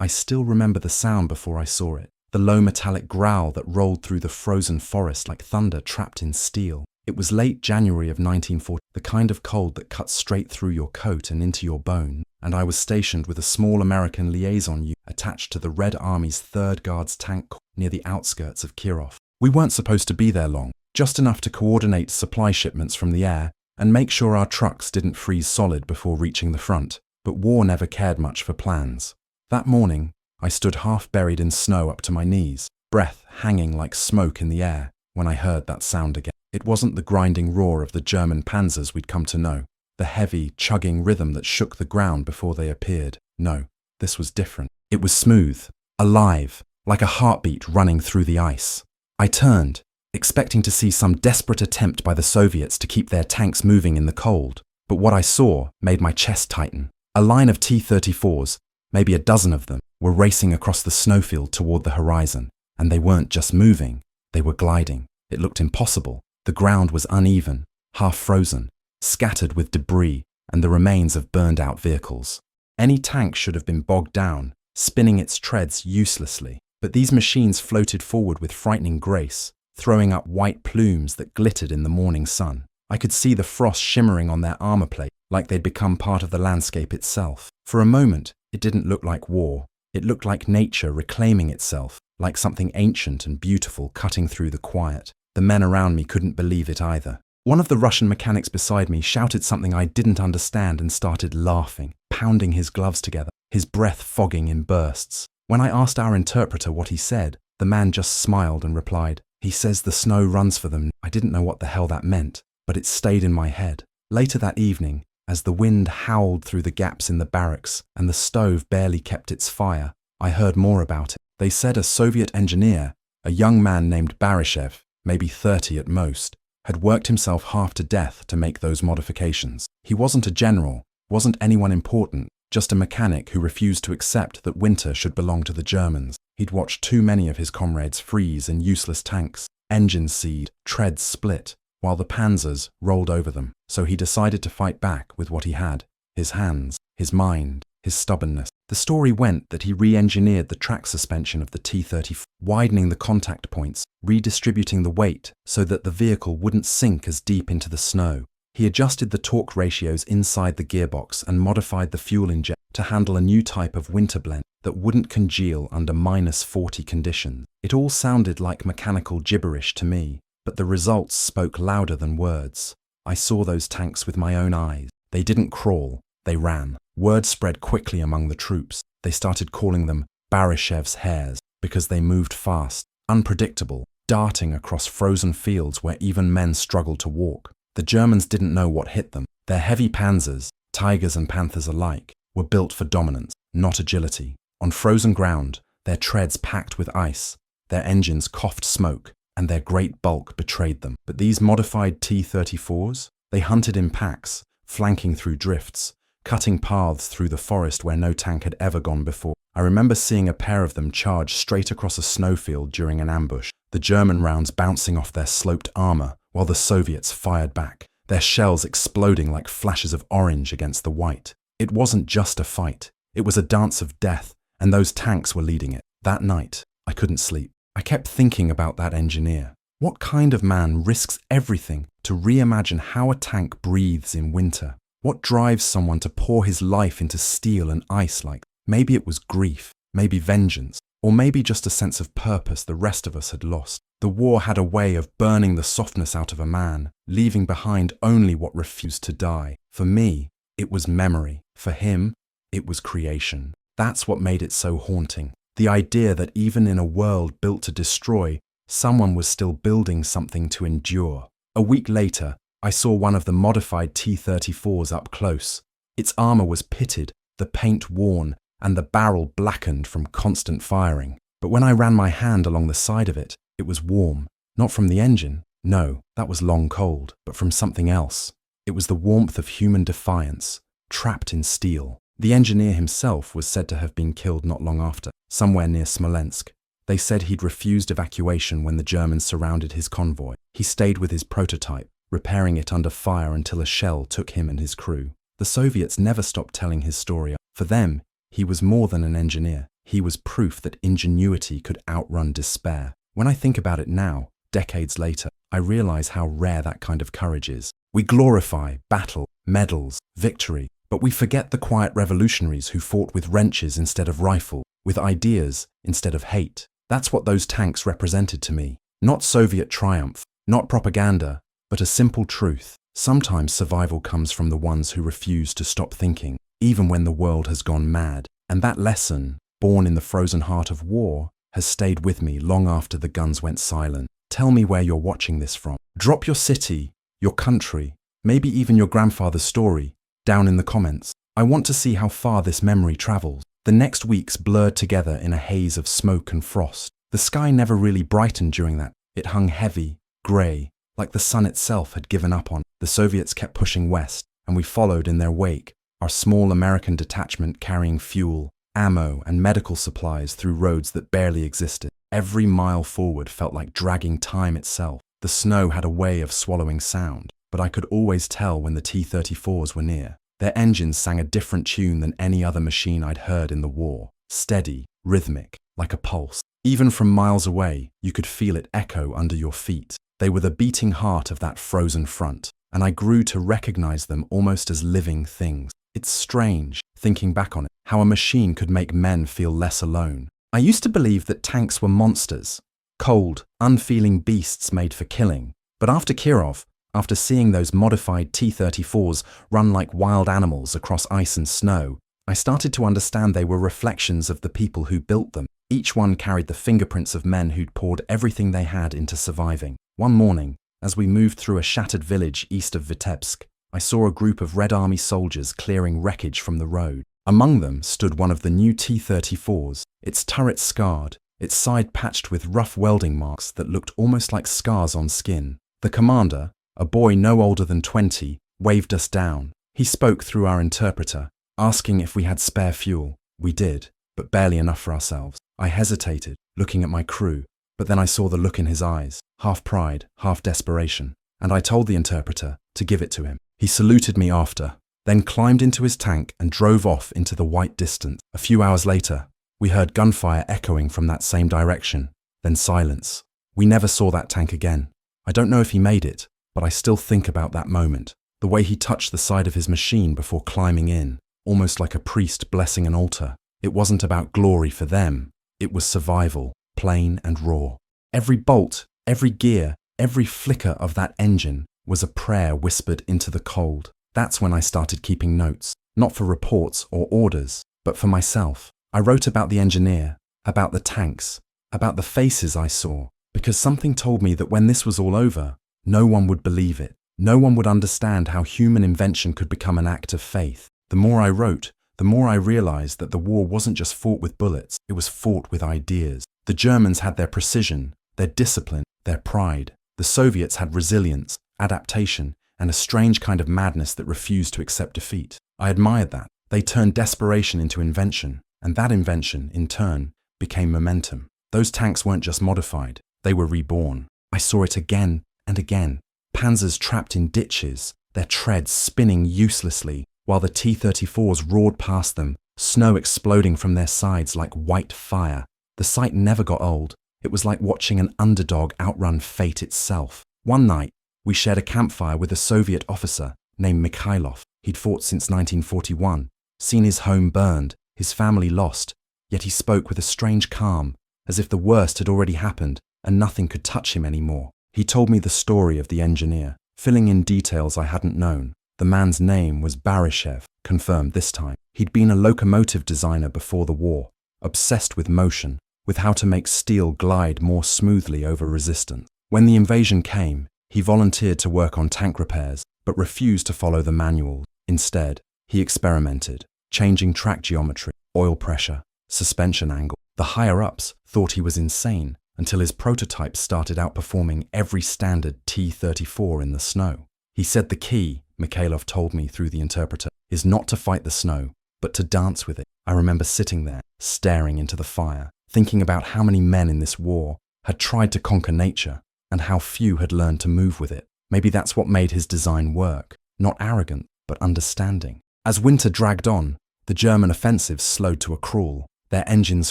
I still remember the sound before I saw it. The low metallic growl that rolled through the frozen forest like thunder trapped in steel. It was late January of 1940, the kind of cold that cuts straight through your coat and into your bone, and I was stationed with a small American liaison unit attached to the Red Army's 3rd Guards tank corps near the outskirts of Kirov. We weren't supposed to be there long, just enough to coordinate supply shipments from the air and make sure our trucks didn't freeze solid before reaching the front, but war never cared much for plans. That morning, I stood half buried in snow up to my knees, breath hanging like smoke in the air, when I heard that sound again. It wasn't the grinding roar of the German Panzers we'd come to know, the heavy, chugging rhythm that shook the ground before they appeared. No, this was different. It was smooth, alive, like a heartbeat running through the ice. I turned, expecting to see some desperate attempt by the Soviets to keep their tanks moving in the cold, but what I saw made my chest tighten. A line of T-34s, maybe a dozen of them, were racing across the snowfield toward the horizon, and they weren't just moving, they were gliding. It looked impossible. The ground was uneven, half frozen, scattered with debris and the remains of burned-out vehicles. Any tank should have been bogged down, spinning its treads uselessly, but these machines floated forward with frightening grace, throwing up white plumes that glittered in the morning sun. I could see the frost shimmering on their armor plate, like they'd become part of the landscape itself. For a moment, it didn't look like war. It looked like nature reclaiming itself, like something ancient and beautiful cutting through the quiet. The men around me couldn't believe it either. One of the Russian mechanics beside me shouted something I didn't understand and started laughing, pounding his gloves together, his breath fogging in bursts. When I asked our interpreter what he said, the man just smiled and replied, "He says the snow runs for them." I didn't know what the hell that meant, but it stayed in my head. Later that evening, as the wind howled through the gaps in the barracks and the stove barely kept its fire, I heard more about it. They said a Soviet engineer, a young man named Barishev, maybe 30 at most, had worked himself half to death to make those modifications. He wasn't a general, wasn't anyone important, just a mechanic who refused to accept that winter should belong to the Germans. He'd watched too many of his comrades freeze in useless tanks, engines seed, treads split, while the Panzers rolled over them. So he decided to fight back with what he had, his hands, his mind, his stubbornness. The story went that he re-engineered the track suspension of the T-34, widening the contact points, redistributing the weight so that the vehicle wouldn't sink as deep into the snow. He adjusted the torque ratios inside the gearbox and modified the fuel injector to handle a new type of winter blend that wouldn't congeal under -40 conditions. It all sounded like mechanical gibberish to me, but the results spoke louder than words. I saw those tanks with my own eyes. They didn't crawl, they ran. Word spread quickly among the troops. They started calling them Barishev's hares because they moved fast, unpredictable, darting across frozen fields where even men struggled to walk. The Germans didn't know what hit them. Their heavy panzers, tigers and panthers alike, were built for dominance, not agility. On frozen ground, their treads packed with ice, their engines coughed smoke, and their great bulk betrayed them. But these modified T-34s, they hunted in packs, flanking through drifts, cutting paths through the forest where no tank had ever gone before. I remember seeing a pair of them charge straight across a snowfield during an ambush, the German rounds bouncing off their sloped armor while the Soviets fired back, their shells exploding like flashes of orange against the white. It wasn't just a fight, it was a dance of death, and those tanks were leading it. That night, I couldn't sleep. I kept thinking about that engineer. What kind of man risks everything to reimagine how a tank breathes in winter? What drives someone to pour his life into steel and ice like? Maybe it was grief, maybe vengeance, or maybe just a sense of purpose the rest of us had lost. The war had a way of burning the softness out of a man, leaving behind only what refused to die. For me, it was memory. For him, it was creation. That's what made it so haunting. The idea that even in a world built to destroy, someone was still building something to endure. A week later, I saw one of the modified T-34s up close. Its armor was pitted, the paint worn, and the barrel blackened from constant firing. But when I ran my hand along the side of it, it was warm. Not from the engine. No, that was long cold, but from something else. It was the warmth of human defiance, trapped in steel. The engineer himself was said to have been killed not long after, somewhere near Smolensk. They said he'd refused evacuation when the Germans surrounded his convoy. He stayed with his prototype, repairing it under fire until a shell took him and his crew. The Soviets never stopped telling his story. For them, he was more than an engineer. He was proof that ingenuity could outrun despair. When I think about it now, decades later, I realize how rare that kind of courage is. We glorify battle, medals, victory, but we forget the quiet revolutionaries who fought with wrenches instead of rifle, with ideas instead of hate. That's what those tanks represented to me. Not Soviet triumph, not propaganda, but a simple truth. Sometimes survival comes from the ones who refuse to stop thinking, even when the world has gone mad. And that lesson, born in the frozen heart of war, has stayed with me long after the guns went silent. Tell me where you're watching this from. Drop your city, your country, maybe even your grandfather's story, down in the comments. I want to see how far this memory travels. The next weeks blurred together in a haze of smoke and frost. The sky never really brightened during that. It hung heavy, grey, like the sun itself had given up on. The Soviets kept pushing west, and we followed in their wake, our small American detachment carrying fuel, ammo, and medical supplies through roads that barely existed. Every mile forward felt like dragging time itself. The snow had a way of swallowing sound, but I could always tell when the T-34s were near. Their engines sang a different tune than any other machine I'd heard in the war. Steady, rhythmic, like a pulse. Even from miles away, you could feel it echo under your feet. They were the beating heart of that frozen front, and I grew to recognize them almost as living things. It's strange, thinking back on it, how a machine could make men feel less alone. I used to believe that tanks were monsters, cold, unfeeling beasts made for killing. But after Kirov, after seeing those modified T-34s run like wild animals across ice and snow, I started to understand they were reflections of the people who built them. Each one carried the fingerprints of men who'd poured everything they had into surviving. One morning, as we moved through a shattered village east of Vitebsk, I saw a group of Red Army soldiers clearing wreckage from the road. Among them stood one of the new T-34s, its turret scarred, its side patched with rough welding marks that looked almost like scars on skin. The commander, a boy no older than 20, waved us down. He spoke through our interpreter, asking if we had spare fuel. We did, but barely enough for ourselves. I hesitated, looking at my crew, but then I saw the look in his eyes, half pride, half desperation, and I told the interpreter to give it to him. He saluted me after, then climbed into his tank and drove off into the white distance. A few hours later, we heard gunfire echoing from that same direction, then silence. We never saw that tank again. I don't know if he made it, but I still think about that moment, the way he touched the side of his machine before climbing in, almost like a priest blessing an altar. It wasn't about glory for them, it was survival, plain and raw. Every bolt, every gear, every flicker of that engine was a prayer whispered into the cold. That's when I started keeping notes, not for reports or orders, but for myself. I wrote about the engineer, about the tanks, about the faces I saw, because something told me that when this was all over, no one would believe it. No one would understand how human invention could become an act of faith. The more I wrote, the more I realized that the war wasn't just fought with bullets, it was fought with ideas. The Germans had their precision, their discipline, their pride. The Soviets had resilience, adaptation, and a strange kind of madness that refused to accept defeat. I admired that. They turned desperation into invention, and that invention, in turn, became momentum. Those tanks weren't just modified, they were reborn. I saw it again and again. Panzers trapped in ditches, their treads spinning uselessly, while the T-34s roared past them, snow exploding from their sides like white fire. The sight never got old. It was like watching an underdog outrun fate itself. One night, we shared a campfire with a Soviet officer named Mikhailov. He'd fought since 1941, seen his home burned, his family lost, yet he spoke with a strange calm, as if the worst had already happened and nothing could touch him anymore. He told me the story of the engineer, filling in details I hadn't known. The man's name was Barishev, confirmed this time. He'd been a locomotive designer before the war, obsessed with motion, with how to make steel glide more smoothly over resistance. When the invasion came, he volunteered to work on tank repairs, but refused to follow the manuals. Instead, he experimented, changing track geometry, oil pressure, suspension angle. The higher-ups thought he was insane until his prototypes started outperforming every standard T-34 in the snow. He said the key, Mikhailov told me through the interpreter, is not to fight the snow, but to dance with it. I remember sitting there, staring into the fire, thinking about how many men in this war had tried to conquer nature and how few had learned to move with it. Maybe that's what made his design work, not arrogant, but understanding. As winter dragged on, the German offensive slowed to a crawl. Their engines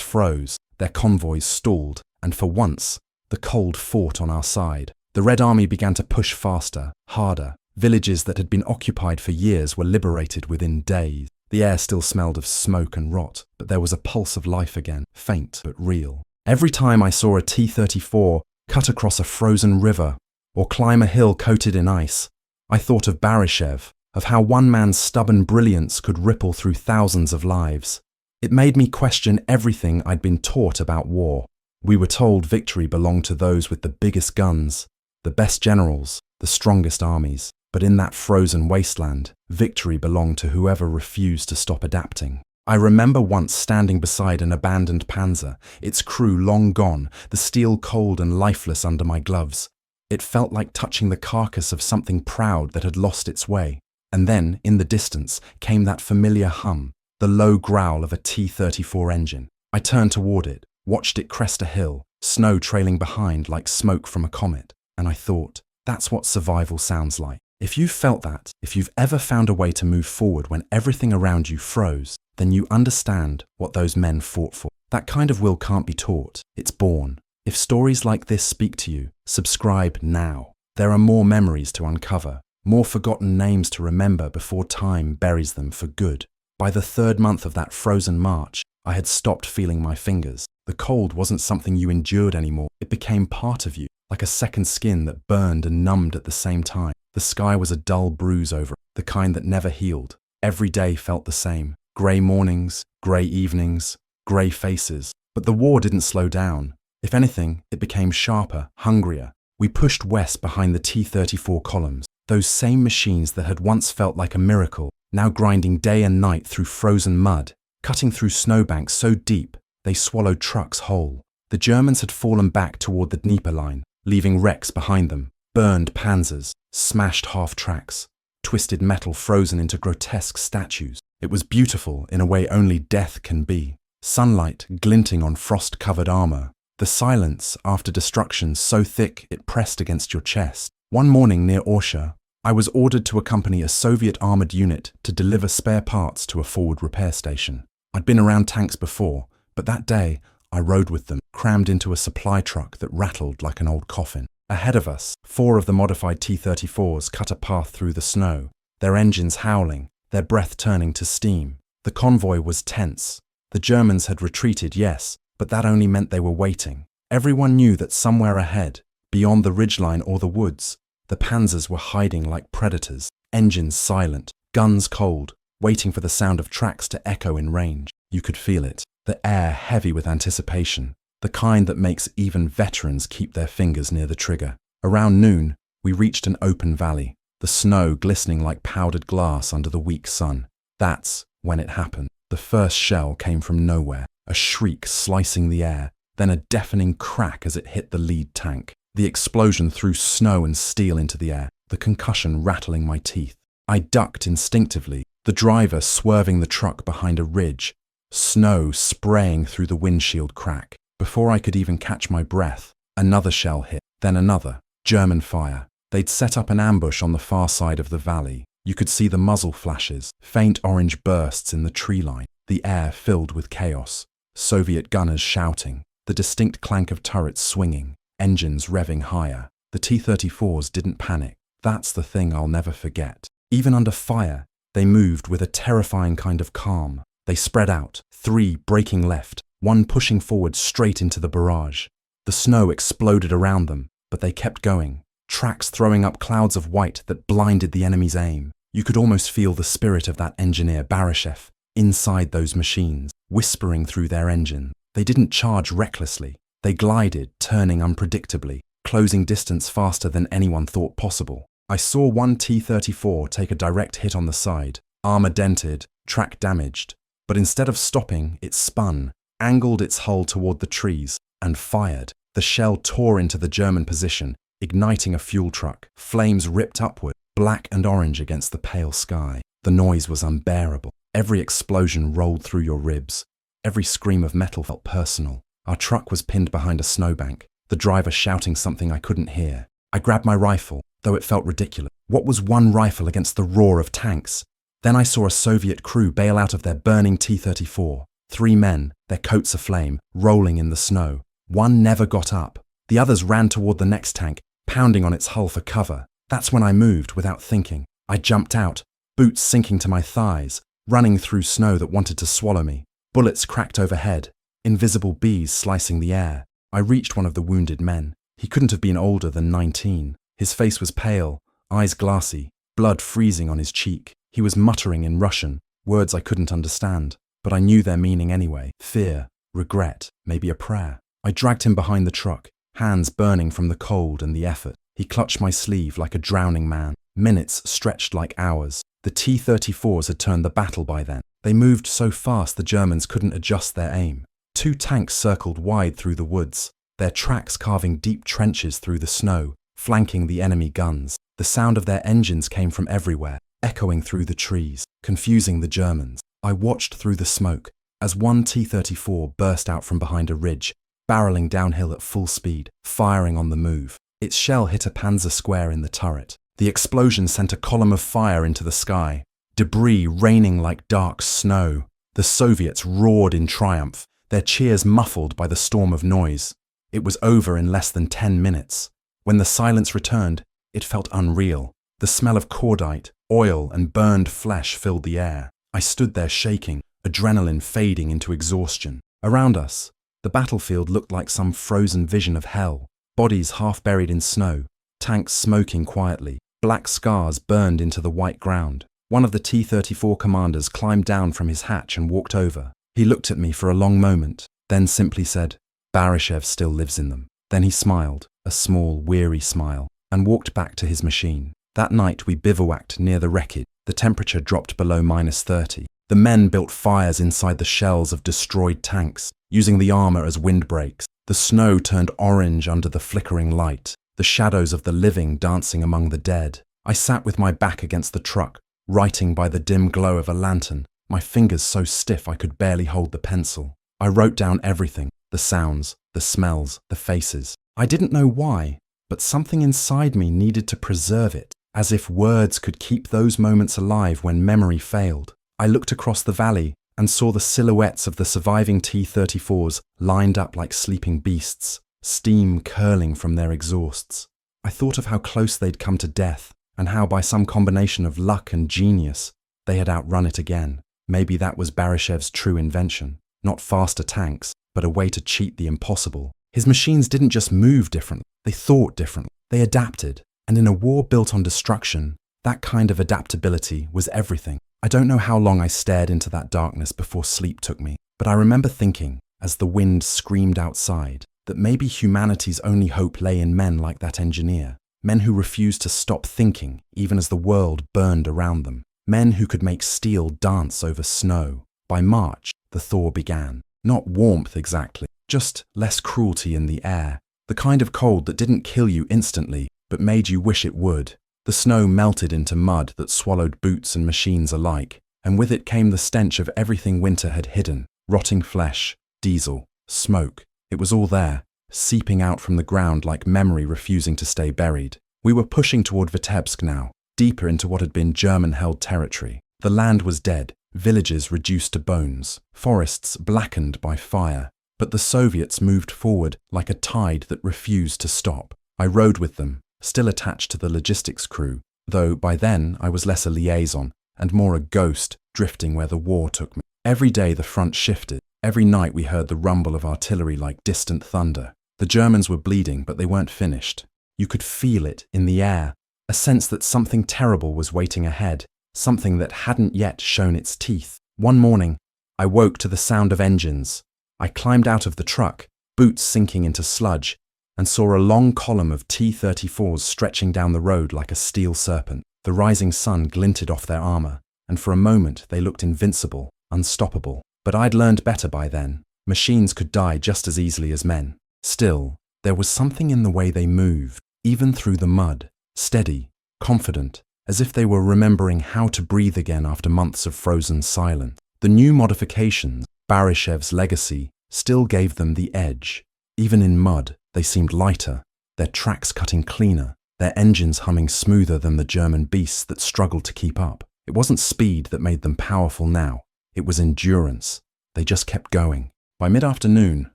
froze, their convoys stalled, and for once, the cold fought on our side. The Red Army began to push faster, harder. Villages that had been occupied for years were liberated within days. The air still smelled of smoke and rot, but there was a pulse of life again, faint but real. Every time I saw a T-34 cut across a frozen river or climb a hill coated in ice, I thought of Barishev, of how one man's stubborn brilliance could ripple through thousands of lives. It made me question everything I'd been taught about war. We were told victory belonged to those with the biggest guns, the best generals, the strongest armies. But in that frozen wasteland, victory belonged to whoever refused to stop adapting. I remember once standing beside an abandoned Panzer, its crew long gone, the steel cold and lifeless under my gloves. It felt like touching the carcass of something proud that had lost its way. And then, in the distance, came that familiar hum, the low growl of a T-34 engine. I turned toward it, watched it crest a hill, snow trailing behind like smoke from a comet, and I thought, that's what survival sounds like. If you've felt that, if you've ever found a way to move forward when everything around you froze, then you understand what those men fought for. That kind of will can't be taught, it's born. If stories like this speak to you, subscribe now. There are more memories to uncover, more forgotten names to remember before time buries them for good. By the third month of that frozen March, I had stopped feeling my fingers. The cold wasn't something you endured anymore, it became part of you, like a second skin that burned and numbed at the same time. The sky was a dull bruise over it, the kind that never healed. Every day felt the same. Grey mornings, grey evenings, grey faces. But the war didn't slow down. If anything, it became sharper, hungrier. We pushed west behind the T-34 columns, those same machines that had once felt like a miracle, now grinding day and night through frozen mud, cutting through snowbanks so deep they swallowed trucks whole. The Germans had fallen back toward the Dnieper line, leaving wrecks behind them. Burned Panzers, smashed half-tracks, twisted metal frozen into grotesque statues. It was beautiful in a way only death can be. Sunlight glinting on frost-covered armor. The silence after destruction so thick it pressed against your chest. One morning near Outrun, I was ordered to accompany a Soviet armored unit to deliver spare parts to a forward repair station. I'd been around tanks before, but that day I rode with them, crammed into a supply truck that rattled like an old coffin. Ahead of us, 4 of the modified T-34s cut a path through the snow, their engines howling, their breath turning to steam. The convoy was tense. The Germans had retreated, yes, but that only meant they were waiting. Everyone knew that somewhere ahead, beyond the ridgeline or the woods, the Panzers were hiding like predators, engines silent, guns cold, waiting for the sound of tracks to echo in range. You could feel it, the air heavy with anticipation. The kind that makes even veterans keep their fingers near the trigger. Around noon, we reached an open valley, the snow glistening like powdered glass under the weak sun. That's when it happened. The first shell came from nowhere, a shriek slicing the air, then a deafening crack as it hit the lead tank. The explosion threw snow and steel into the air, the concussion rattling my teeth. I ducked instinctively, the driver swerving the truck behind a ridge, snow spraying through the windshield crack. Before I could even catch my breath, another shell hit, then another. German fire. They'd set up an ambush on the far side of the valley. You could see the muzzle flashes, faint orange bursts in the tree line, the air filled with chaos. Soviet gunners shouting, the distinct clank of turrets swinging, engines revving higher. The T-34s didn't panic. That's the thing I'll never forget. Even under fire, they moved with a terrifying kind of calm. They spread out, 3 breaking left, 1 pushing forward straight into the barrage. The snow exploded around them, but they kept going, tracks throwing up clouds of white that blinded the enemy's aim. You could almost feel the spirit of that engineer, Barishev, inside those machines, whispering through their engine. They didn't charge recklessly. They glided, turning unpredictably, closing distance faster than anyone thought possible. I saw one T-34 take a direct hit on the side, armor dented, track damaged, but instead of stopping, it spun, angled its hull toward the trees, and fired. The shell tore into the German position, igniting a fuel truck. Flames ripped upward, black and orange against the pale sky. The noise was unbearable. Every explosion rolled through your ribs. Every scream of metal felt personal. Our truck was pinned behind a snowbank, the driver shouting something I couldn't hear. I grabbed my rifle, though it felt ridiculous. What was one rifle against the roar of tanks? Then I saw a Soviet crew bail out of their burning T-34. 3 men, their coats aflame, rolling in the snow. One never got up. The others ran toward the next tank, pounding on its hull for cover. That's when I moved without thinking. I jumped out, boots sinking to my thighs, running through snow that wanted to swallow me. Bullets cracked overhead, invisible bees slicing the air. I reached one of the wounded men. He couldn't have been older than 19. His face was pale, eyes glassy, blood freezing on his cheek. He was muttering in Russian, words I couldn't understand, but I knew their meaning anyway. Fear, regret, maybe a prayer. I dragged him behind the truck, hands burning from the cold and the effort. He clutched my sleeve like a drowning man. Minutes stretched like hours. The T-34s had turned the battle by then. They moved so fast the Germans couldn't adjust their aim. 2 tanks circled wide through the woods, their tracks carving deep trenches through the snow, flanking the enemy guns. The sound of their engines came from everywhere, echoing through the trees, confusing the Germans. I watched through the smoke as one T-34 burst out from behind a ridge, barreling downhill at full speed, firing on the move. Its shell hit a Panzer square in the turret. The explosion sent a column of fire into the sky, debris raining like dark snow. The Soviets roared in triumph, their cheers muffled by the storm of noise. It was over in less than 10 minutes. When the silence returned, it felt unreal. The smell of cordite, oil, and burned flesh filled the air. I stood there shaking, adrenaline fading into exhaustion. Around us, the battlefield looked like some frozen vision of hell. Bodies half buried in snow, tanks smoking quietly, black scars burned into the white ground. One of the T-34 commanders climbed down from his hatch and walked over. He looked at me for a long moment, then simply said, "Barishev still lives in them." Then he smiled, a small, weary smile, and walked back to his machine. That night we bivouacked near the wreckage. The temperature dropped below -30. The men built fires inside the shells of destroyed tanks, using the armor as windbreaks. The snow turned orange under the flickering light, the shadows of the living dancing among the dead. I sat with my back against the truck, writing by the dim glow of a lantern, my fingers so stiff I could barely hold the pencil. I wrote down everything, the sounds, the smells, the faces. I didn't know why, but something inside me needed to preserve it, as if words could keep those moments alive when memory failed. I looked across the valley and saw the silhouettes of the surviving T-34s lined up like sleeping beasts, steam curling from their exhausts. I thought of how close they'd come to death, and how by some combination of luck and genius, they had outrun it again. Maybe that was Barishev's true invention. Not faster tanks, but a way to cheat the impossible. His machines didn't just move differently, they thought differently. They adapted, and in a war built on destruction, that kind of adaptability was everything. I don't know how long I stared into that darkness before sleep took me, but I remember thinking, as the wind screamed outside, that maybe humanity's only hope lay in men like that engineer. Men who refused to stop thinking, even as the world burned around them. Men who could make steel dance over snow. By March, the thaw began. Not warmth exactly, just less cruelty in the air. The kind of cold that didn't kill you instantly, but made you wish it would. The snow melted into mud that swallowed boots and machines alike, and with it came the stench of everything winter had hidden. Rotting flesh, diesel, smoke. It was all there, seeping out from the ground like memory refusing to stay buried. We were pushing toward Vitebsk now, deeper into what had been German-held territory. The land was dead, villages reduced to bones, forests blackened by fire. But the Soviets moved forward like a tide that refused to stop. I rode with them, still attached to the logistics crew, though by then I was less a liaison and more a ghost drifting where the war took me. Every day the front shifted. Every night we heard the rumble of artillery like distant thunder. The Germans were bleeding, but they weren't finished. You could feel it in the air, a sense that something terrible was waiting ahead, something that hadn't yet shown its teeth. One morning, I woke to the sound of engines. I climbed out of the truck, boots sinking into sludge, and saw a long column of T-34s stretching down the road like a steel serpent. The rising sun glinted off their armor, and for a moment they looked invincible, unstoppable. But I'd learned better by then. Machines could die just as easily as men. Still, there was something in the way they moved, even through the mud, steady, confident, as if they were remembering how to breathe again after months of frozen silence. The new modifications, Barishev's legacy, still gave them the edge. Even in mud, they seemed lighter, their tracks cutting cleaner, their engines humming smoother than the German beasts that struggled to keep up. It wasn't speed that made them powerful now. It was endurance. They just kept going. By mid-afternoon,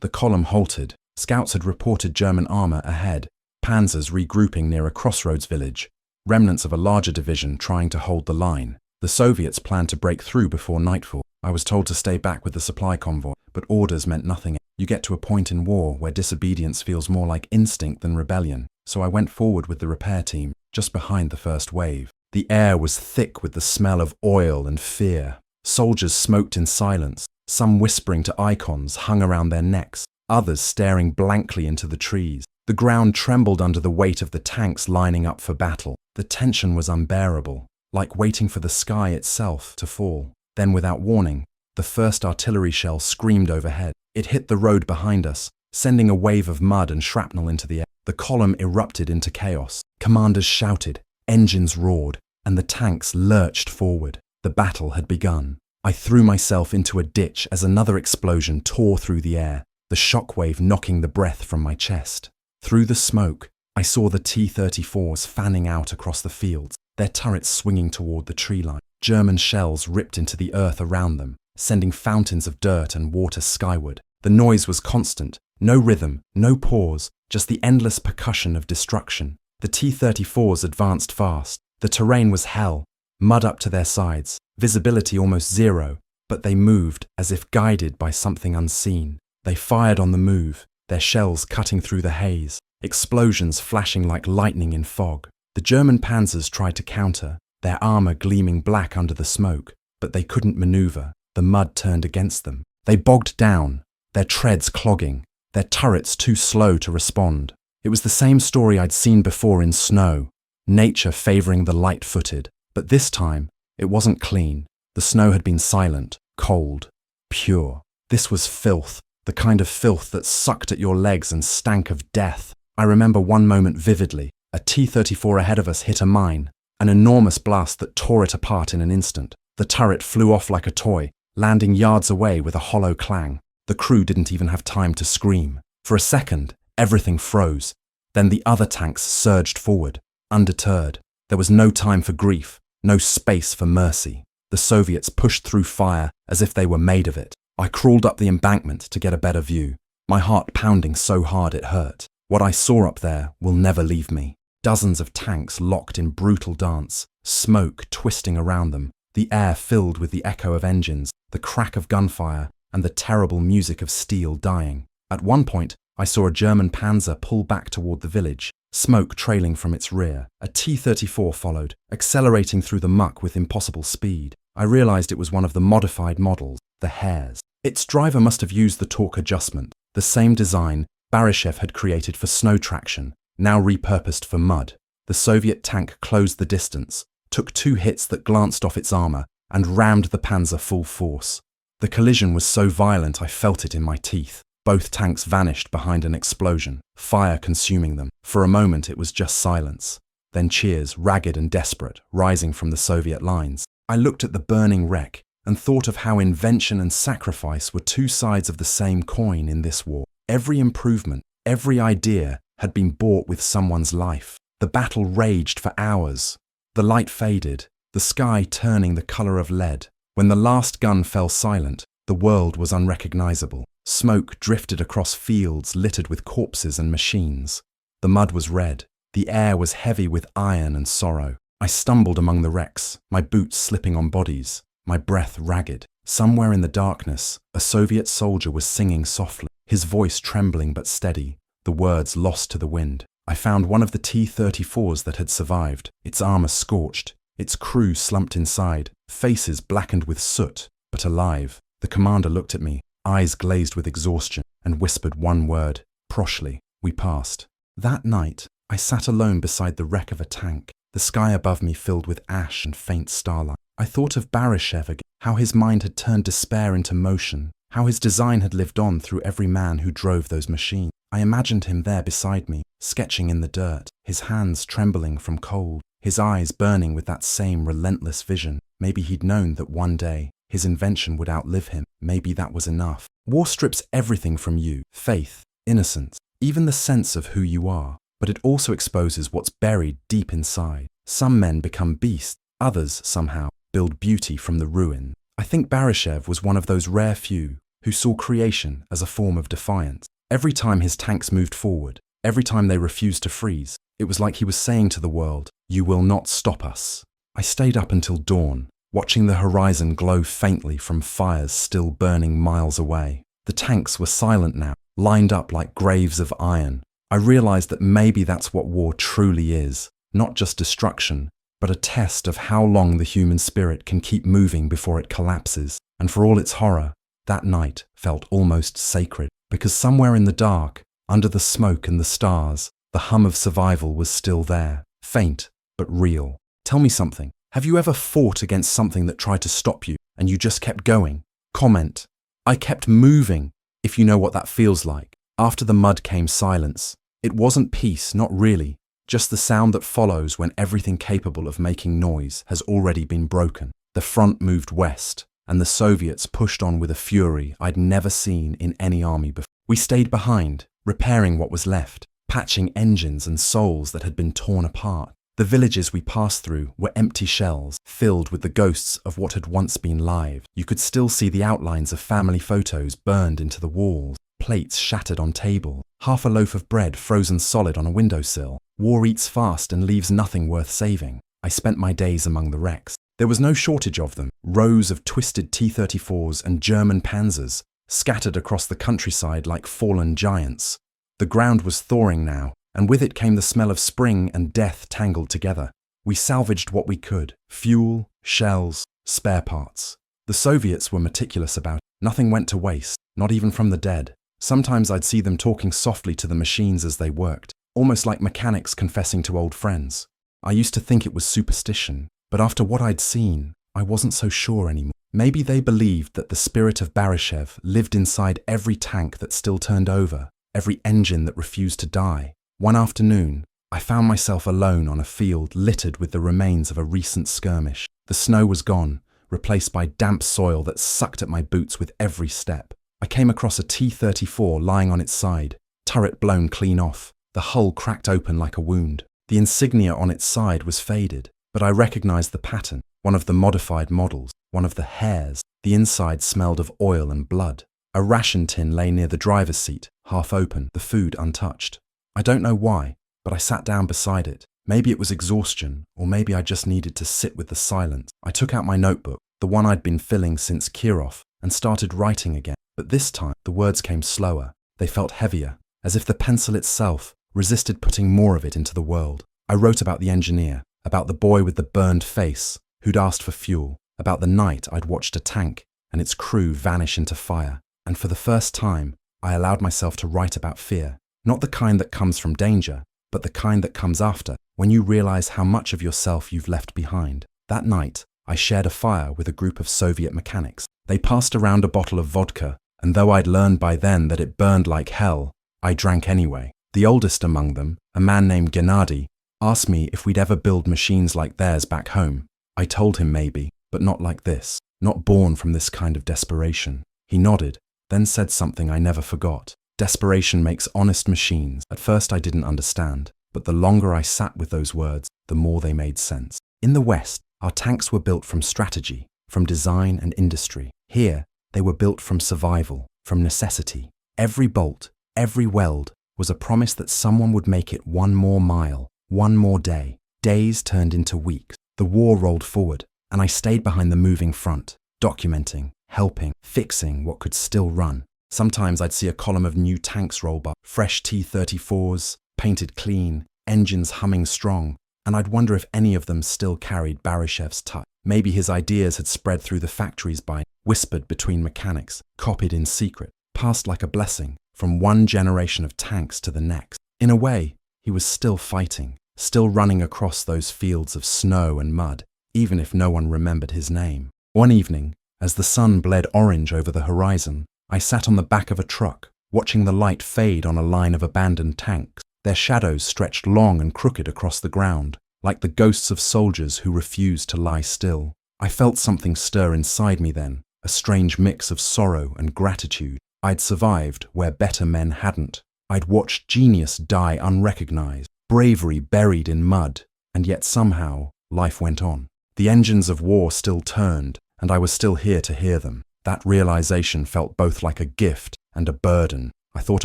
the column halted. Scouts had reported German armor ahead, Panzers regrouping near a crossroads village, remnants of a larger division trying to hold the line. The Soviets planned to break through before nightfall. I was told to stay back with the supply convoy, but orders meant nothing. You get to a point in war where disobedience feels more like instinct than rebellion, so I went forward with the repair team, just behind the first wave. The air was thick with the smell of oil and fear. Soldiers smoked in silence, some whispering to icons hung around their necks, others staring blankly into the trees. The ground trembled under the weight of the tanks lining up for battle. The tension was unbearable, like waiting for the sky itself to fall. Then, without warning, the first artillery shell screamed overhead. It hit the road behind us, sending a wave of mud and shrapnel into the air. The column erupted into chaos. Commanders shouted, engines roared, and the tanks lurched forward. The battle had begun. I threw myself into a ditch as another explosion tore through the air, the shockwave knocking the breath from my chest. Through the smoke, I saw the T-34s fanning out across the fields, their turrets swinging toward the tree line. German shells ripped into the earth around them, sending fountains of dirt and water skyward. The noise was constant, no rhythm, no pause, just the endless percussion of destruction. The T-34s advanced fast. The terrain was hell, mud up to their sides, visibility almost zero, but they moved as if guided by something unseen. They fired on the move, their shells cutting through the haze, explosions flashing like lightning in fog. The German panzers tried to counter, their armor gleaming black under the smoke, but they couldn't maneuver. The mud turned against them. They bogged down, their treads clogging, their turrets too slow to respond. It was the same story I'd seen before in snow, nature favoring the light-footed. But this time, it wasn't clean. The snow had been silent, cold, pure. This was filth, the kind of filth that sucked at your legs and stank of death. I remember one moment vividly. A T-34 ahead of us hit a mine, an enormous blast that tore it apart in an instant. The turret flew off like a toy, landing yards away with a hollow clang. The crew didn't even have time to scream. For a second, everything froze. Then the other tanks surged forward, undeterred. There was no time for grief, no space for mercy. The Soviets pushed through fire as if they were made of it. I crawled up the embankment to get a better view, my heart pounding so hard it hurt. What I saw up there will never leave me. Dozens of tanks locked in brutal dance, smoke twisting around them, the air filled with the echo of engines, the crack of gunfire, and the terrible music of steel dying. At one point, I saw a German panzer pull back toward the village, smoke trailing from its rear. A T-34 followed, accelerating through the muck with impossible speed. I realized it was one of the modified models, the Hares. Its driver must have used the torque adjustment, the same design Baryshев had created for snow traction, now repurposed for mud. The Soviet tank closed the distance, took 2 hits that glanced off its armor, and rammed the panzer full force. The collision was so violent I felt it in my teeth. Both tanks vanished behind an explosion, fire consuming them. For a moment it was just silence. Then cheers, ragged and desperate, rising from the Soviet lines. I looked at the burning wreck and thought of how invention and sacrifice were 2 sides of the same coin in this war. Every improvement, every idea had been bought with someone's life. The battle raged for hours. The light faded, the sky turning the color of lead. When the last gun fell silent, the world was unrecognizable. Smoke drifted across fields littered with corpses and machines. The mud was red. The air was heavy with iron and sorrow. I stumbled among the wrecks, my boots slipping on bodies, my breath ragged. Somewhere in the darkness, a Soviet soldier was singing softly, his voice trembling but steady, the words lost to the wind. I found one of the T-34s that had survived, its armor scorched, its crew slumped inside, faces blackened with soot, but alive. The commander looked at me, eyes glazed with exhaustion, and whispered one word, Proshly. We passed. That night, I sat alone beside the wreck of a tank, the sky above me filled with ash and faint starlight. I thought of Baryshев again, how his mind had turned despair into motion, how his design had lived on through every man who drove those machines. I imagined him there beside me, sketching in the dirt, his hands trembling from cold, his eyes burning with that same relentless vision. Maybe he'd known that one day his invention would outlive him. Maybe that was enough. War strips everything from you, faith, innocence, even the sense of who you are. But it also exposes what's buried deep inside. Some men become beasts, others, somehow, build beauty from the ruin. I I think Baryshev was one of those rare few who saw creation as a form of defiance. Every time his tanks moved forward, every time they refused to freeze, it was like he was saying to the world, "You will not stop us." I stayed up until dawn, watching the horizon glow faintly from fires still burning miles away. The tanks were silent now, lined up like graves of iron. I realized that maybe that's what war truly is, not just destruction, but a test of how long the human spirit can keep moving before it collapses. And for all its horror, that night felt almost sacred, because somewhere in the dark, under the smoke and the stars, the hum of survival was still there, faint but real. Tell me something. Have you ever fought against something that tried to stop you and you just kept going? Comment. I kept moving, if you know what that feels like. After the mud came silence. It wasn't peace, not really. Just the sound that follows when everything capable of making noise has already been broken. The front moved west, and the Soviets pushed on with a fury I'd never seen in any army before. We stayed behind, repairing what was left, patching engines and souls that had been torn apart. The villages we passed through were empty shells, filled with the ghosts of what had once been lives. You could still see the outlines of family photos burned into the walls, plates shattered on tables, half a loaf of bread frozen solid on a windowsill. War eats fast and leaves nothing worth saving. I spent my days among the wrecks. There was no shortage of them, rows of twisted T-34s and German Panzers, scattered across the countryside like fallen giants. The ground was thawing now, and with it came the smell of spring and death tangled together. We salvaged what we could: fuel, shells, spare parts. The Soviets were meticulous about it. Nothing went to waste, not even from the dead. Sometimes I'd see them talking softly to the machines as they worked, almost like mechanics confessing to old friends. I used to think it was superstition, but after what I'd seen, I wasn't so sure anymore. Maybe they believed that the spirit of Baryshev lived inside every tank that still turned over, every engine that refused to die. One afternoon, I found myself alone on a field littered with the remains of a recent skirmish. The snow was gone, replaced by damp soil that sucked at my boots with every step. I came across a T-34 lying on its side, turret blown clean off, the hull cracked open like a wound. The insignia on its side was faded, but I recognized the pattern, one of the modified models, one of the hairs. The inside smelled of oil and blood. A ration tin lay near the driver's seat, half open, the food untouched. I don't know why, but I sat down beside it. Maybe it was exhaustion, or maybe I just needed to sit with the silence. I took out my notebook, the one I'd been filling since Kirov, and started writing again. But this time, the words came slower. They felt heavier, as if the pencil itself resisted putting more of it into the world. I wrote about the engineer, about the boy with the burned face who'd asked for fuel, about the night I'd watched a tank and its crew vanish into fire. And for the first time, I allowed myself to write about fear. Not the kind that comes from danger, but the kind that comes after, when you realize how much of yourself you've left behind. That night, I shared a fire with a group of Soviet mechanics. They passed around a bottle of vodka, and though I'd learned by then that it burned like hell, I drank anyway. The oldest among them, a man named Gennady, asked me if we'd ever build machines like theirs back home. I told him maybe, but not like this, not born from this kind of desperation. He nodded, then said something I never forgot. Desperation makes honest machines. At first I didn't understand, but the longer I sat with those words, the more they made sense. In the West, our tanks were built from strategy, from design and industry. Here, they were built from survival, from necessity. Every bolt, every weld, was a promise that someone would make it one more mile, one more day. Days turned into weeks. The war rolled forward, and I stayed behind the moving front, documenting, helping, fixing what could still run. Sometimes I'd see a column of new tanks roll by, fresh T-34s, painted clean, engines humming strong, and I'd wonder if any of them still carried Baryshev's touch. Maybe his ideas had spread through the factories by, whispered between mechanics, copied in secret, passed like a blessing, from one generation of tanks to the next. In a way, he was still fighting, still running across those fields of snow and mud, even if no one remembered his name. One evening, as the sun bled orange over the horizon, I sat on the back of a truck, watching the light fade on a line of abandoned tanks. Their shadows stretched long and crooked across the ground, like the ghosts of soldiers who refused to lie still. I felt something stir inside me then, a strange mix of sorrow and gratitude. I'd survived where better men hadn't. I'd watched genius die unrecognized, bravery buried in mud, and yet somehow life went on. The engines of war still turned, and I was still here to hear them. That realization felt both like a gift and a burden. I thought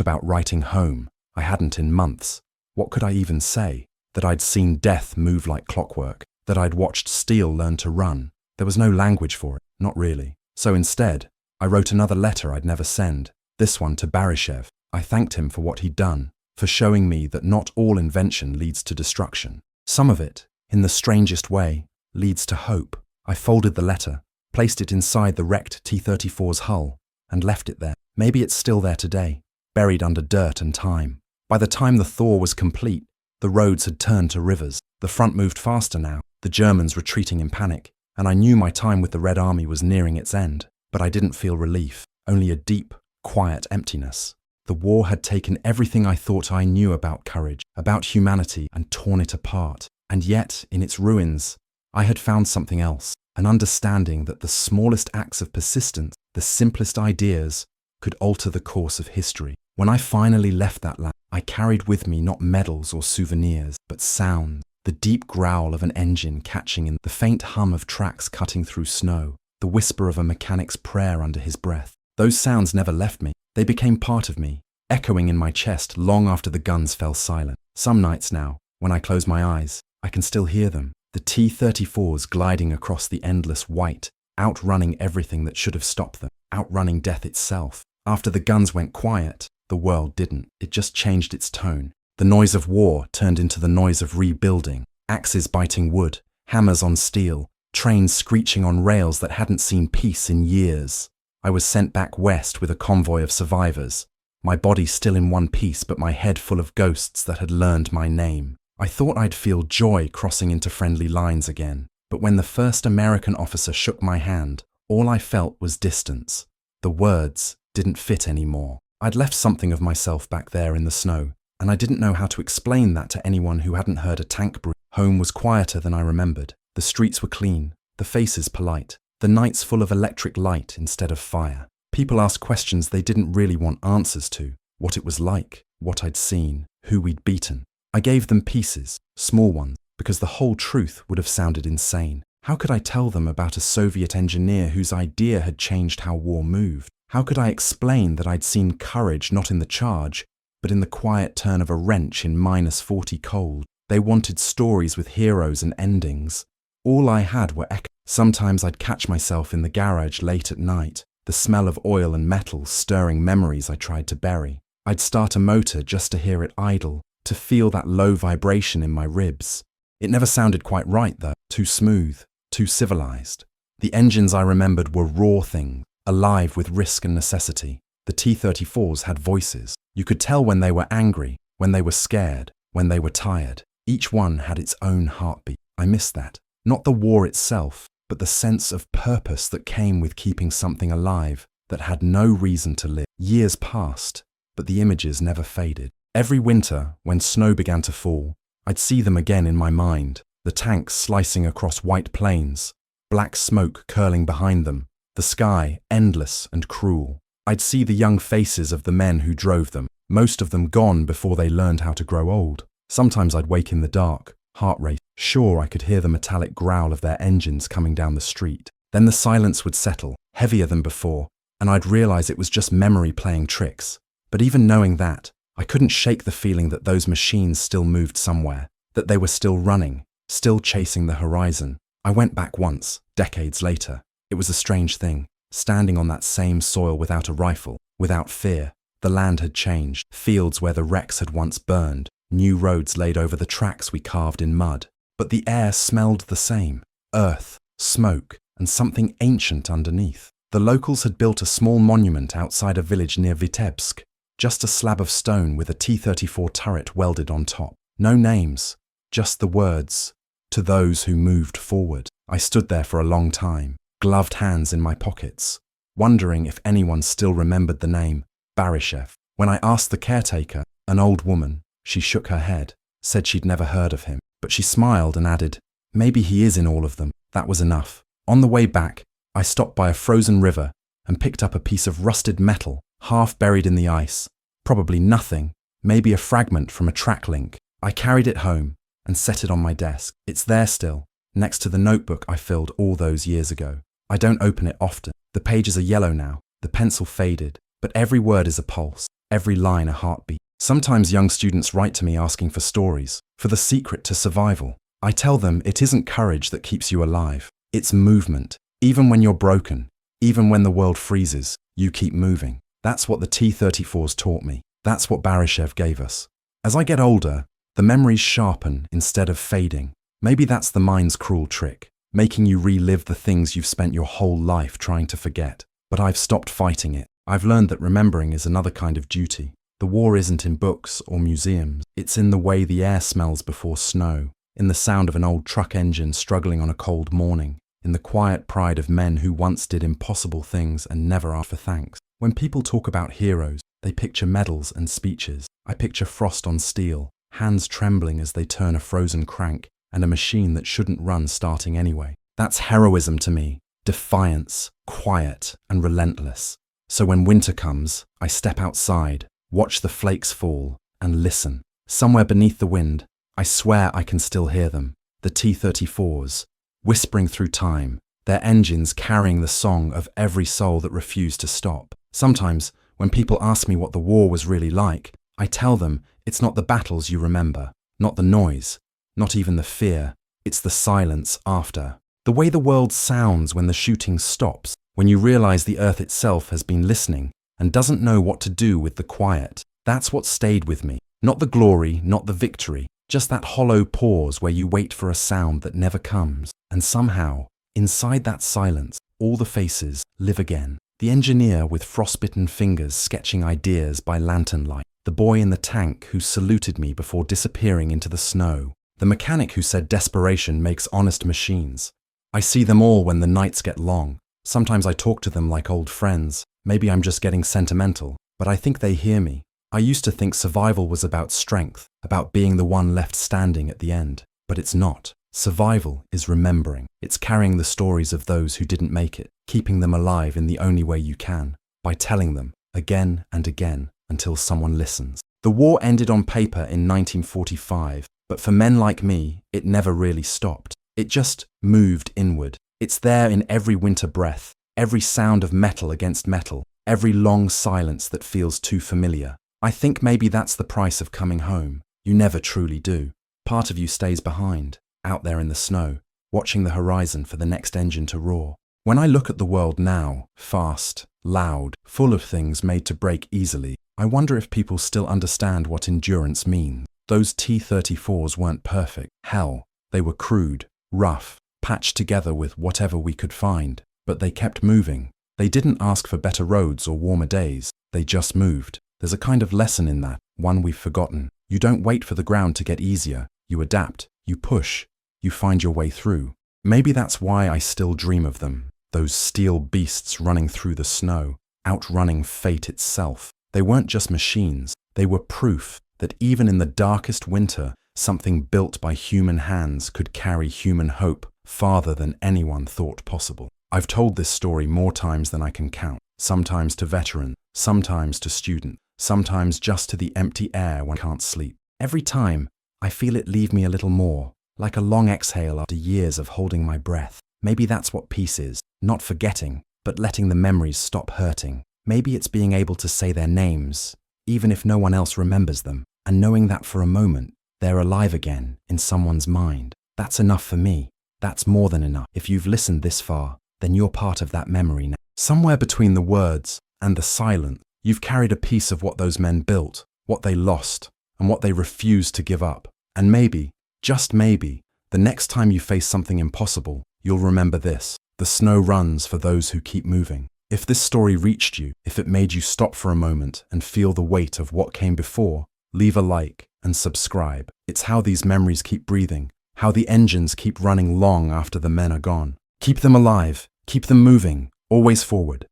about writing home. I hadn't in months. What could I even say? That I'd seen death move like clockwork, that I'd watched steel learn to run. There was no language for it, not really. So instead, I wrote another letter I'd never send, this one to Barishev. I thanked him for what he'd done, for showing me that not all invention leads to destruction. Some of it, in the strangest way, leads to hope. I folded the letter, placed it inside the wrecked T-34's hull, and left it there. Maybe it's still there today, buried under dirt and time. By the time the thaw was complete, the roads had turned to rivers. The front moved faster now, the Germans retreating in panic, and I knew my time with the Red Army was nearing its end. But I didn't feel relief, only a deep, quiet emptiness. The war had taken everything I thought I knew about courage, about humanity, and torn it apart. And yet, in its ruins, I had found something else, an understanding that the smallest acts of persistence, the simplest ideas, could alter the course of history. When I finally left that land, I carried with me not medals or souvenirs, but sounds. The deep growl of an engine catching in the faint hum of tracks cutting through snow, the whisper of a mechanic's prayer under his breath. Those sounds never left me. They became part of me, echoing in my chest long after the guns fell silent. Some nights now, when I close my eyes, I can still hear them. The T-34s gliding across the endless white, outrunning everything that should have stopped them, outrunning death itself. After the guns went quiet, the world didn't. It just changed its tone. The noise of war turned into the noise of rebuilding. Axes biting wood, hammers on steel, trains screeching on rails that hadn't seen peace in years. I was sent back west with a convoy of survivors, my body still in one piece but my head full of ghosts that had learned my name. I thought I'd feel joy crossing into friendly lines again, but when the first American officer shook my hand, all I felt was distance. The words didn't fit anymore. I'd left something of myself back there in the snow, and I didn't know how to explain that to anyone who hadn't heard a tank breathe. Home was quieter than I remembered. The streets were clean, the faces polite, the nights full of electric light instead of fire. People asked questions they didn't really want answers to. What it was like, what I'd seen, who we'd beaten. I gave them pieces, small ones, because the whole truth would have sounded insane. How could I tell them about a Soviet engineer whose idea had changed how war moved? How could I explain that I'd seen courage not in the charge, but in the quiet turn of a wrench in -40 cold? They wanted stories with heroes and endings. All I had were echoes. Sometimes I'd catch myself in the garage late at night, the smell of oil and metal stirring memories I tried to bury. I'd start a motor just to hear it idle, to feel that low vibration in my ribs. It never sounded quite right though, too smooth, too civilized. The engines I remembered were raw things, alive with risk and necessity. The T-34s had voices. You could tell when they were angry, when they were scared, when they were tired. Each one had its own heartbeat. I missed that. Not the war itself, but the sense of purpose that came with keeping something alive that had no reason to live. Years passed, but the images never faded. Every winter, when snow began to fall, I'd see them again in my mind, the tanks slicing across white plains, black smoke curling behind them, the sky endless and cruel. I'd see the young faces of the men who drove them, most of them gone before they learned how to grow old. Sometimes I'd wake in the dark, heart rate, sure I could hear the metallic growl of their engines coming down the street. Then the silence would settle, heavier than before, and I'd realize it was just memory playing tricks. But even knowing that, I couldn't shake the feeling that those machines still moved somewhere, that they were still running, still chasing the horizon. I went back once, decades later. It was a strange thing, standing on that same soil without a rifle, without fear. The land had changed, fields where the wrecks had once burned, new roads laid over the tracks we carved in mud. But the air smelled the same, earth, smoke, and something ancient underneath. The locals had built a small monument outside a village near Vitebsk, just a slab of stone with a T-34 turret welded on top. No names, just the words, "To those who moved forward." I stood there for a long time, gloved hands in my pockets, wondering if anyone still remembered the name, Barishev. When I asked the caretaker, an old woman, she shook her head, said she'd never heard of him, but she smiled and added, "Maybe he is in all of them." That was enough. On the way back, I stopped by a frozen river and picked up a piece of rusted metal, half buried in the ice. Probably nothing, maybe a fragment from a track link. I carried it home and set it on my desk. It's there still, next to the notebook I filled all those years ago. I don't open it often. The pages are yellow now, the pencil faded, but every word is a pulse, every line a heartbeat. Sometimes young students write to me asking for stories, for the secret to survival. I tell them it isn't courage that keeps you alive, it's movement. Even when you're broken, even when the world freezes, you keep moving. That's what the T-34s taught me. That's what Barishev gave us. As I get older, the memories sharpen instead of fading. Maybe that's the mind's cruel trick, making you relive the things you've spent your whole life trying to forget. But I've stopped fighting it. I've learned that remembering is another kind of duty. The war isn't in books or museums. It's in the way the air smells before snow, in the sound of an old truck engine struggling on a cold morning, in the quiet pride of men who once did impossible things and never asked for thanks. When people talk about heroes, they picture medals and speeches. I picture frost on steel, hands trembling as they turn a frozen crank, and a machine that shouldn't run starting anyway. That's heroism to me. Defiance, quiet, and relentless. So when winter comes, I step outside, watch the flakes fall, and listen. Somewhere beneath the wind, I swear I can still hear them. The T-34s, whispering through time, their engines carrying the song of every soul that refused to stop. Sometimes, when people ask me what the war was really like, I tell them it's not the battles you remember, not the noise, not even the fear, it's the silence after. The way the world sounds when the shooting stops, when you realize the earth itself has been listening and doesn't know what to do with the quiet. That's what stayed with me. Not the glory, not the victory, just that hollow pause where you wait for a sound that never comes. And somehow, inside that silence, all the faces live again. The engineer with frostbitten fingers sketching ideas by lantern light. The boy in the tank who saluted me before disappearing into the snow. The mechanic who said desperation makes honest machines. I see them all when the nights get long. Sometimes I talk to them like old friends. Maybe I'm just getting sentimental, but I think they hear me. I used to think survival was about strength, about being the one left standing at the end. But it's not. Survival is remembering. It's carrying the stories of those who didn't make it, keeping them alive in the only way you can, by telling them again and again until someone listens. The war ended on paper in 1945, but for men like me, it never really stopped. It just moved inward. It's there in every winter breath, every sound of metal against metal, every long silence that feels too familiar. I think maybe that's the price of coming home. You never truly do. Part of you stays behind, out there in the snow, watching the horizon for the next engine to roar. When I look at the world now, fast, loud, full of things made to break easily, I wonder if people still understand what endurance means. Those T-34s weren't perfect. Hell, they were crude, rough, patched together with whatever we could find. But they kept moving. They didn't ask for better roads or warmer days. They just moved. There's a kind of lesson in that, one we've forgotten. You don't wait for the ground to get easier. You adapt, you push, you find your way through. Maybe that's why I still dream of them. Those steel beasts running through the snow, outrunning fate itself. They weren't just machines. They were proof that even in the darkest winter, something built by human hands could carry human hope farther than anyone thought possible. I've told this story more times than I can count. Sometimes to veterans, sometimes to students, sometimes just to the empty air when I can't sleep. Every time, I feel it leave me a little more, like a long exhale after years of holding my breath. Maybe that's what peace is, not forgetting, but letting the memories stop hurting. Maybe it's being able to say their names, even if no one else remembers them, and knowing that for a moment, they're alive again in someone's mind. That's enough for me. That's more than enough. If you've listened this far, then you're part of that memory now. Somewhere between the words and the silence, you've carried a piece of what those men built, what they lost, and what they refused to give up. And maybe, just maybe, the next time you face something impossible, you'll remember this. The snow runs for those who keep moving. If this story reached you, if it made you stop for a moment and feel the weight of what came before, leave a like and subscribe. It's how these memories keep breathing, how the engines keep running long after the men are gone. Keep them alive, keep them moving, always forward.